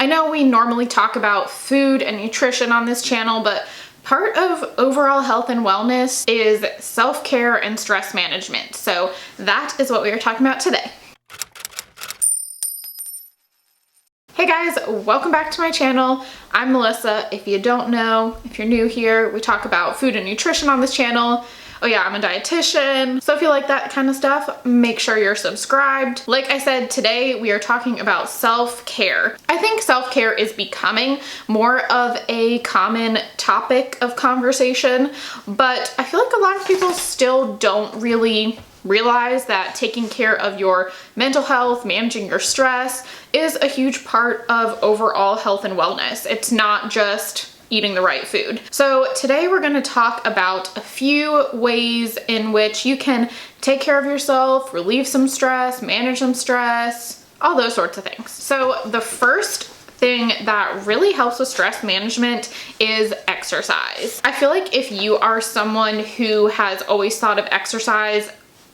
I know we normally talk about food and nutrition on this channel, but part of overall health and wellness is self-care and stress management. So that is what we are talking about today. Hey guys, welcome back to my channel. I'm Melissa. If you don't know, if you're new here, we talk about food and nutrition on this channel. Oh yeah, I'm a dietitian. So if you like that kind of stuff, make sure you're subscribed. Like I said, today we are talking about self-care. I think self-care is becoming more of a common topic of conversation, but I feel like a lot of people still don't really realize that taking care of your mental health, managing your stress is a huge part of overall health and wellness. It's not just eating the right food. So today we're going to talk about a few ways in which you can take care of yourself, relieve some stress, manage some stress, all those sorts of things. So the first thing that really helps with stress management is exercise. I feel like if you are someone who has always thought of exercise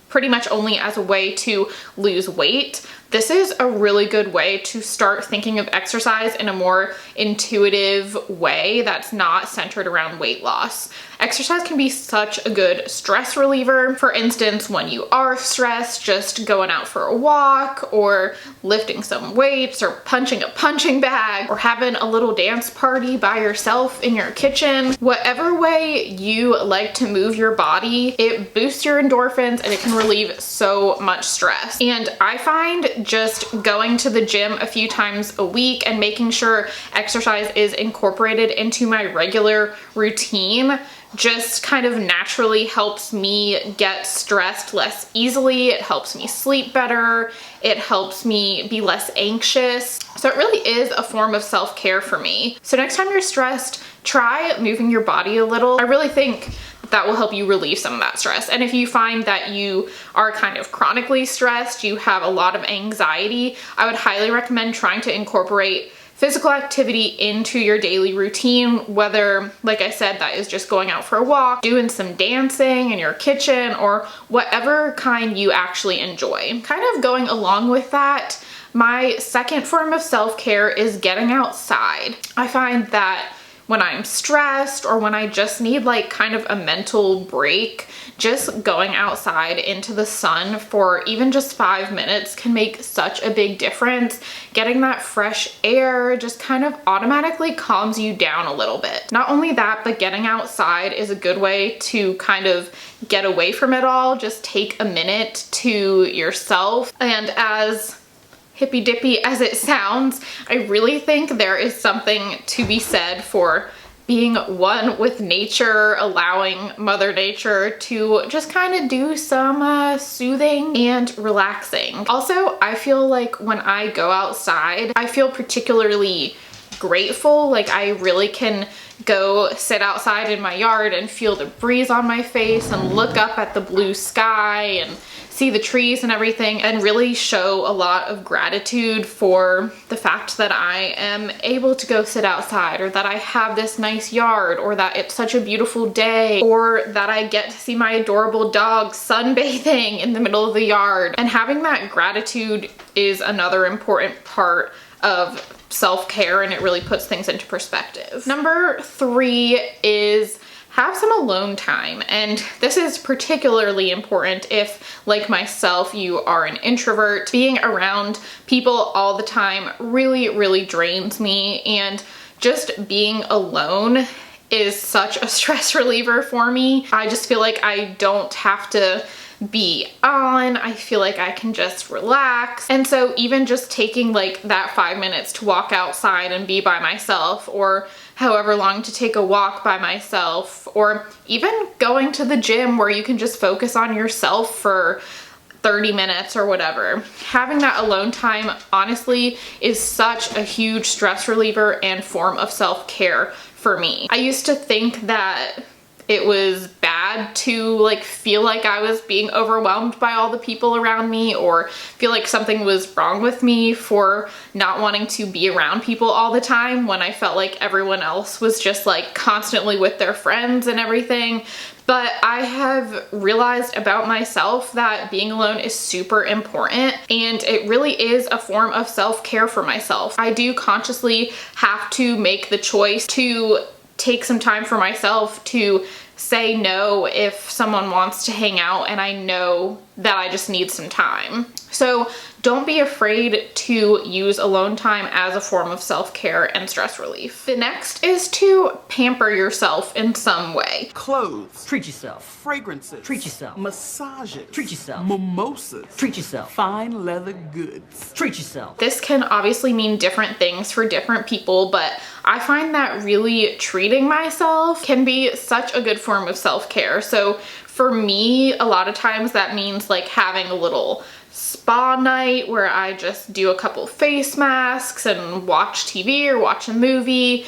pretty much only as a way to lose weight, this is a really good way to start thinking of exercise in a more intuitive way that's not centered around weight loss. Exercise can be such a good stress reliever. For instance, when you are stressed, just going out for a walk or lifting some weights or punching a punching bag or having a little dance party by yourself in your kitchen. Whatever way you like to move your body, it boosts your endorphins and it can relieve so much stress. And I find just going to the gym a few times a week and making sure exercise is incorporated into my regular routine just kind of naturally helps me get stressed less easily. It helps me sleep better. It helps me be less anxious. So it really is a form of self-care for me. So next time you're stressed, try moving your body a little. I really think that will help you relieve some of that stress. And if you find that you are kind of chronically stressed, you have a lot of anxiety, I would highly recommend trying to incorporate physical activity into your daily routine, whether, like I said, that is just going out for a walk, doing some dancing in your kitchen, or whatever kind you actually enjoy. Kind of going along with that, my second form of self-care is getting outside. I find that when I'm stressed or when I just need like kind of a mental break, just going outside into the sun for even just 5 minutes can make such a big difference. Getting that fresh air just kind of automatically calms you down a little bit. Not only that, but getting outside is a good way to kind of get away from it all. Just take a minute to yourself. And as hippy dippy as it sounds, I really think there is something to be said for being one with nature, allowing Mother Nature to just kind of do some soothing and relaxing. Also, I feel like when I go outside, I feel particularly grateful. Like I really can go sit outside in my yard and feel the breeze on my face and look up at the blue sky and see the trees and everything and really show a lot of gratitude for the fact that I am able to go sit outside, or that I have this nice yard, or that it's such a beautiful day, or that I get to see my adorable dog sunbathing in the middle of the yard. And having that gratitude is another important part of self-care, and it really puts things into perspective. Number 3 is have some alone time. And this is particularly important if, like myself, you are an introvert. Being around people all the time really drains me, and just being alone is such a stress reliever for me. I just feel like I don't have to be on. I feel like I can just relax. And so even just taking like that 5 minutes to walk outside and be by myself, or however long to take a walk by myself, or even going to the gym where you can just focus on yourself for 30 minutes or whatever. Having that alone time honestly is such a huge stress reliever and form of self-care for me. I used to think that it was bad to like feel like I was being overwhelmed by all the people around me, or feel like something was wrong with me for not wanting to be around people all the time when I felt like everyone else was just like constantly with their friends and everything. But I have realized about myself that being alone is super important, and it really is a form of self-care for myself. I do consciously have to make the choice to take some time for myself, to say no if someone wants to hang out and I know that I just need some time. So don't be afraid to use alone time as a form of self-care and stress relief. The next is to pamper yourself in some way. Clothes. Treat yourself. Fragrances. Treat yourself. Massages. Treat yourself. Mimosas. Treat yourself. Fine leather goods. Treat yourself. This can obviously mean different things for different people, but I find that really treating myself can be such a good form of self-care. So for me, a lot of times that means like having a little spa night where I just do a couple face masks and watch TV or watch a movie.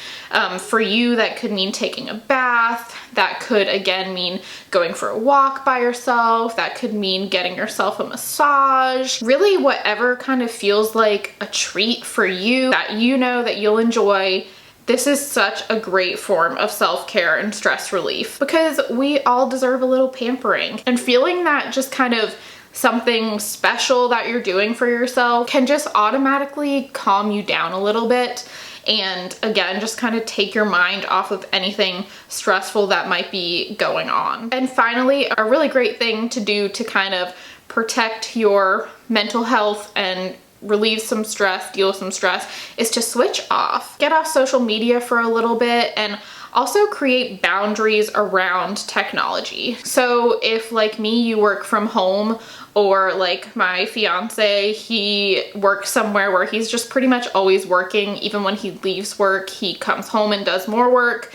For you, that could mean taking a bath. That could again mean going for a walk by yourself. That could mean getting yourself a massage. Really whatever kind of feels like a treat for you that you know that you'll enjoy. This is such a great form of self-care and stress relief because we all deserve a little pampering, and feeling that just kind of something special that you're doing for yourself can just automatically calm you down a little bit, and again just kind of take your mind off of anything stressful that might be going on. And finally, a really great thing to do to kind of protect your mental health and relieve some stress, deal with some stress, is to switch off. Get off social media for a little bit, and also create boundaries around technology. So if like me, you work from home, or like my fiance, he works somewhere where he's just pretty much always working. Even when he leaves work, he comes home and does more work.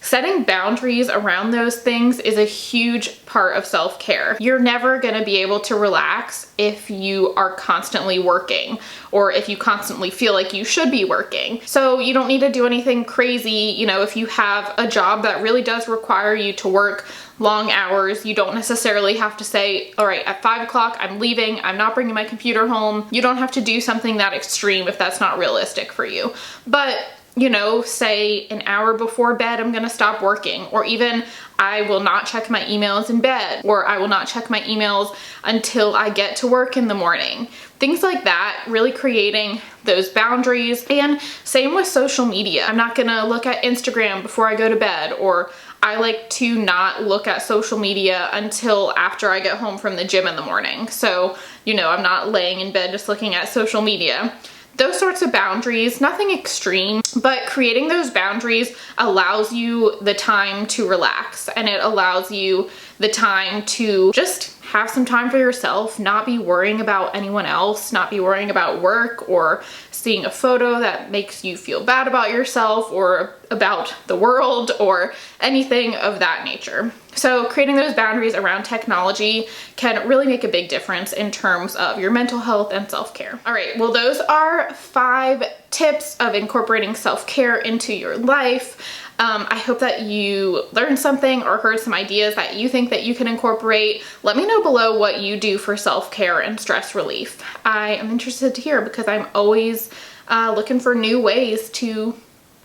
Setting boundaries around those things is a huge part of self-care. You're never gonna be able to relax if you are constantly working, or if you constantly feel like you should be working. So you don't need to do anything crazy. You know, if you have a job that really does require you to work long hours, you don't necessarily have to say, all right, at 5 o'clock, I'm leaving, I'm not bringing my computer home. You don't have to do something that extreme if that's not realistic for you. But you know, say an hour before bed, I'm gonna stop working, or even I will not check my emails in bed, or I will not check my emails until I get to work in the morning. Things like that, really creating those boundaries. And same with social media. I'm not gonna look at Instagram before I go to bed, or I like to not look at social media until after I get home from the gym in the morning. So, you know, I'm not laying in bed just looking at social media. Those sorts of boundaries, nothing extreme, but creating those boundaries allows you the time to relax, and it allows you the time to just have some time for yourself, not be worrying about anyone else, not be worrying about work or seeing a photo that makes you feel bad about yourself or about the world or anything of that nature. So creating those boundaries around technology can really make a big difference in terms of your mental health and self-care. All right, well, those are 5 tips of incorporating self-care into your life. I hope that you learned something or heard some ideas that you think that you can incorporate. Let me know below what you do for self-care and stress relief. I am interested to hear because I'm always looking for new ways to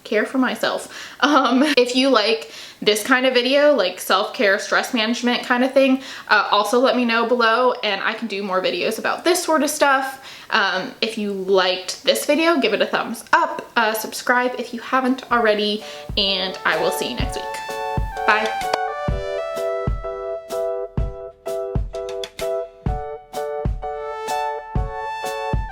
care for myself. If you like this kind of video, like self-care, stress management kind of thing, also let me know below and I can do more videos about this sort of stuff. If you liked this video, give it a thumbs up, subscribe if you haven't already, and I will see you next week. Bye.